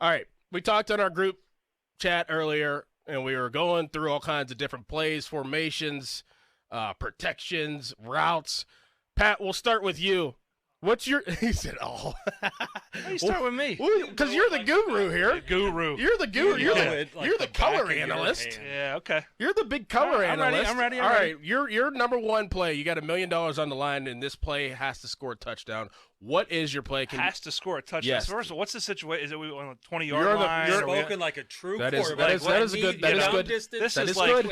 All right. We talked on our group chat earlier, and we were going through all kinds of different plays, formations, protections, routes. Pat, we'll start with you. What's your? He said, "Oh." Why you start with me? Because you're the guru here. Guru. You're the guru. You're Like the color analyst. Yeah. Okay. You're the big color analyst. I'm ready. All right. Your number one play. You got $1 million on the line, and this play has to score a touchdown. What is your play? Has to score a touchdown. Yes. First of all, what's the situation? Is it on the 20-yard line? You're spoken like a true quarterback. That is good. That is good. This is is good.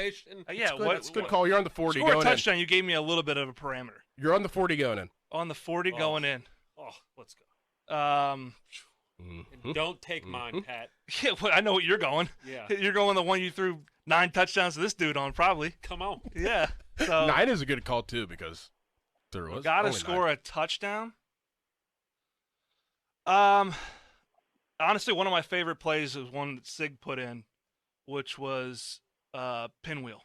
Yeah. That's a good call. You're on the 40 score going a touchdown. You gave me a little bit of a parameter. You're on the 40 going in. On the 40 going in. Oh, let's go. Mm-hmm. Don't take mine, Pat. Yeah, well, I know what you're going. Yeah. You're going the one you threw 9 touchdowns to this dude on, probably. Come on. Yeah. So 9 is a good call, too, because there was got to only score 9. a touchdown. Honestly, one of my favorite plays was one that Sig put in, which was pinwheel,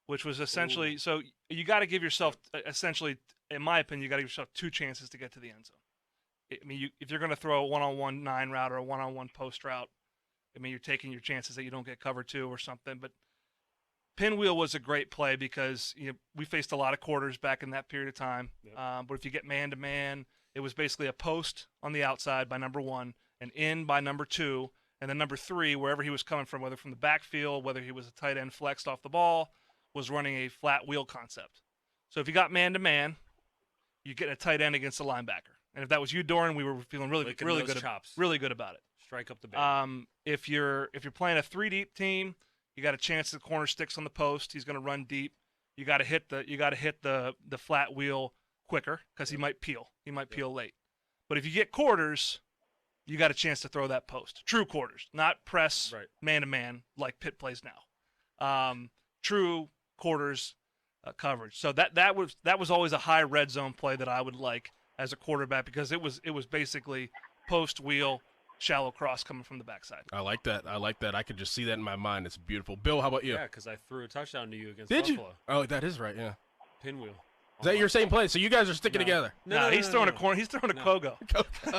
which was essentially so you got to give yourself essentially, in my opinion, you got to give yourself 2 chances to get to the end zone. I mean, if you're going to throw a one-on-one 9 route or a one-on-one post route, I mean, you're taking your chances that you don't get cover 2 or something. But pinwheel was a great play because we faced a lot of quarters back in that period of time. Yep. But if you get man-to-man, it was basically a post on the outside by number 1 and in by number 2, and then number 3, wherever he was coming from, whether from the backfield, whether he was a tight end flexed off the ball, was running a flat wheel concept. So if you got man-to-man, you get a tight end against a linebacker. And if that was you, Dorin, we were feeling really good about it. Strike up the band. If you're playing a 3-deep team, you got a chance the corner sticks on the post. He's going to run deep. You got to hit the flat wheel quicker because he might peel. He might peel late. But if you get quarters, you got a chance to throw that post. True quarters, not press man-to-man like Pitt plays now. True quarters coverage. So that was always a high red zone play that I would like as a quarterback because it was basically post wheel, shallow cross coming from the backside. I like that. I could just see that in my mind. It's beautiful. Bill, how about you? Yeah, because I threw a touchdown to you against Did Buffalo. You? Oh, that is right, yeah. Pinwheel. Is that your same play? So you guys are sticking together? No, he's throwing a corner. He's throwing a Kogo.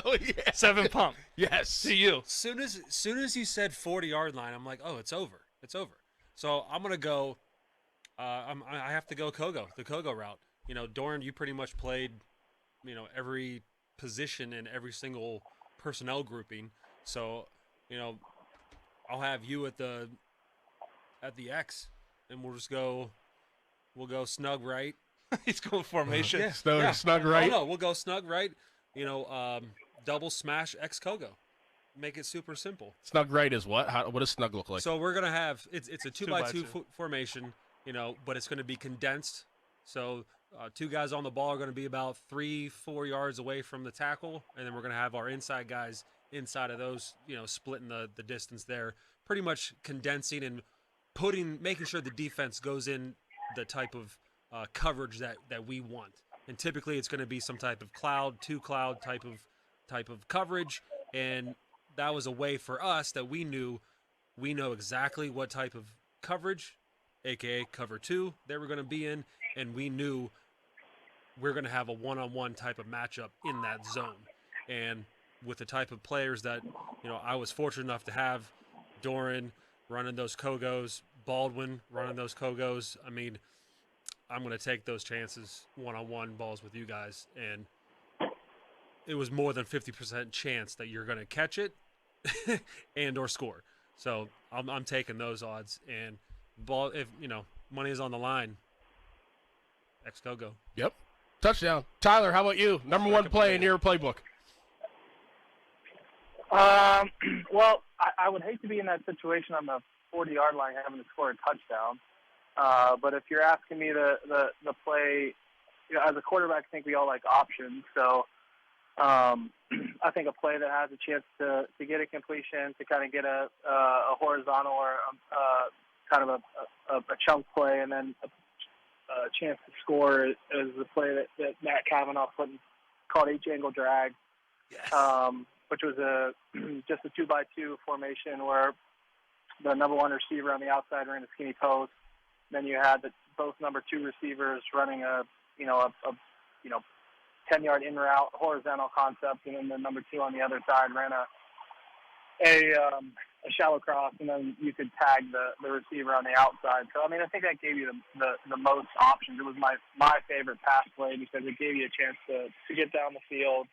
Oh, yeah. 7 pump. Yes. See you. Soon as you said 40-yard line, I'm like, oh, it's over. It's over. So I'm gonna go. I have to go Kogo, the Kogo route. Dorin, you pretty much played, every position in every single personnel grouping. So, I'll have you at the X, and we'll go snug right. He's going formation. Yeah. Snug right. Oh, no, we'll go snug right. Double smash X Kogo. Make it super simple. Snug right is what? What does snug look like? So we're gonna have it's a 2x2 formation, but it's gonna be condensed. So 2 guys on the ball are gonna be about 3-4 yards away from the tackle, and then we're gonna have our inside guys inside of those, splitting the distance there, pretty much condensing and making sure the defense goes in the type of coverage that we want. And typically it's going to be some type of cloud, 2-cloud type of coverage, and that was a way for us that we know exactly what type of coverage, aka cover 2, they were going to be in, and we knew we're going to have a one-on-one type of matchup in that zone. And with the type of players that I was fortunate enough to have, Dorin running those Kogos, Baldwin running those Kogos, I mean, I'm going to take those chances, one-on-one balls with you guys, and it was more than 50% chance that you're going to catch it and or score. So I'm taking those odds, and if money is on the line, X-Kogo. Yep. Touchdown. Tyler, how about you? Number one play in your playbook. Well, I would hate to be in that situation on the 40-yard line having to score a touchdown. But if you're asking me the play, as a quarterback, I think we all like options. So I think a play that has a chance to get a completion, to kind of get a horizontal or kind of a chunk play, and then a chance to score is the play that Matt Cavanaugh put in, called H-angle drag. Yes. Which was just a 2x2 formation where the number 1 receiver on the outside ran a skinny post. Then you had both number 2 receivers running a 10-yard in route horizontal concept, and then the number 2 on the other side ran a shallow cross, and then you could tag the receiver on the outside. So, I mean, I think that gave you the most options. It was my favorite pass play because it gave you a chance to get down the field,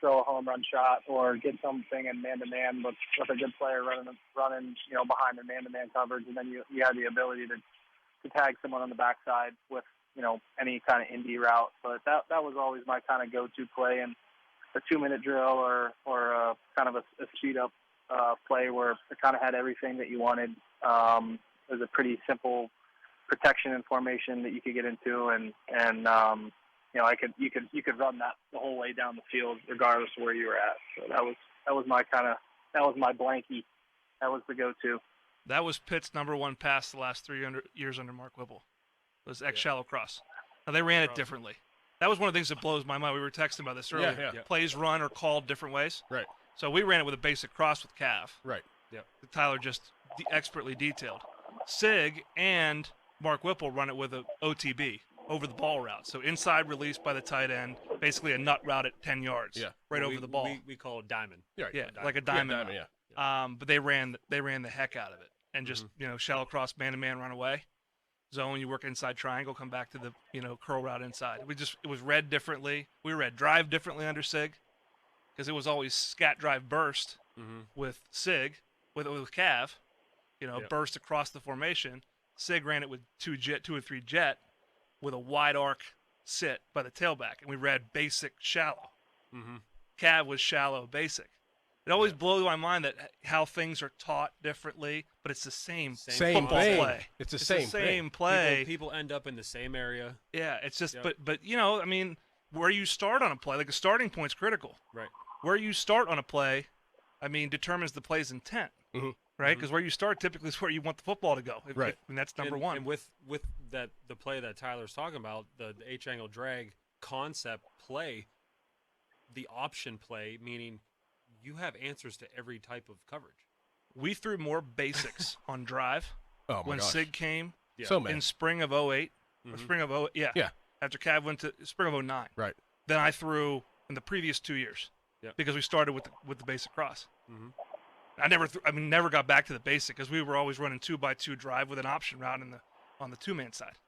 throw a home run shot or get something in man-to-man with a good player running behind the man-to-man coverage, and then you had the ability to tag someone on the backside with, any kind of indie route. But that was always my kind of go-to play, and a 2-minute drill or kind of a speed-up play where it kind of had everything that you wanted. It was a pretty simple protection and formation that you could get into, and you could run that the whole way down the field regardless of where you were at. So that was my blankie. That was the go-to. That was Pitt's number one pass the last 300 years under Mark Whipple. It was shallow cross. Now they ran it differently. That was one of the things that blows my mind. We were texting about this earlier. Yeah. Plays run or called different ways. Right. So we ran it with a basic cross with Cav. Right. Yep. That Tyler just expertly detailed. Sig and Mark Whipple run it with a OTB, over the ball route. So inside release by the tight end, basically a nut route at 10 yards. Yeah. Over the ball. We call it diamond. Yeah. Like a diamond. Yeah. But they ran the heck out of it. And just, shallow cross, man-to-man, run away. Zone, you work inside triangle, come back to the, curl route inside. It was read differently. We read drive differently under Sig because it was always scat drive burst with Sig, with Cav, burst across the formation. Sig ran it with 2 or 3 jet with a wide arc sit by the tailback. And we read basic shallow. Cav was shallow basic. It always blows my mind that how things are taught differently, but it's the same football play. It's the same play. People end up in the same area. Yeah, it's just, but where you start on a play, like a starting point's critical. Right. Where you start on a play, determines the play's intent. Right? Because where you start typically is where you want the football to go. Right. And that's number one. And with the play that Tyler's talking about, the H-angle drag concept play, the option play, meaning you have answers to every type of coverage. We threw more basics on drive when Sig came in spring of 08. Or spring of 08, yeah. After Cav went to spring of 09. Right. Then I threw in the previous 2 years because we started with the basic cross. I never got back to the basic because we were always running 2x2 drive with an option route on the 2-man side.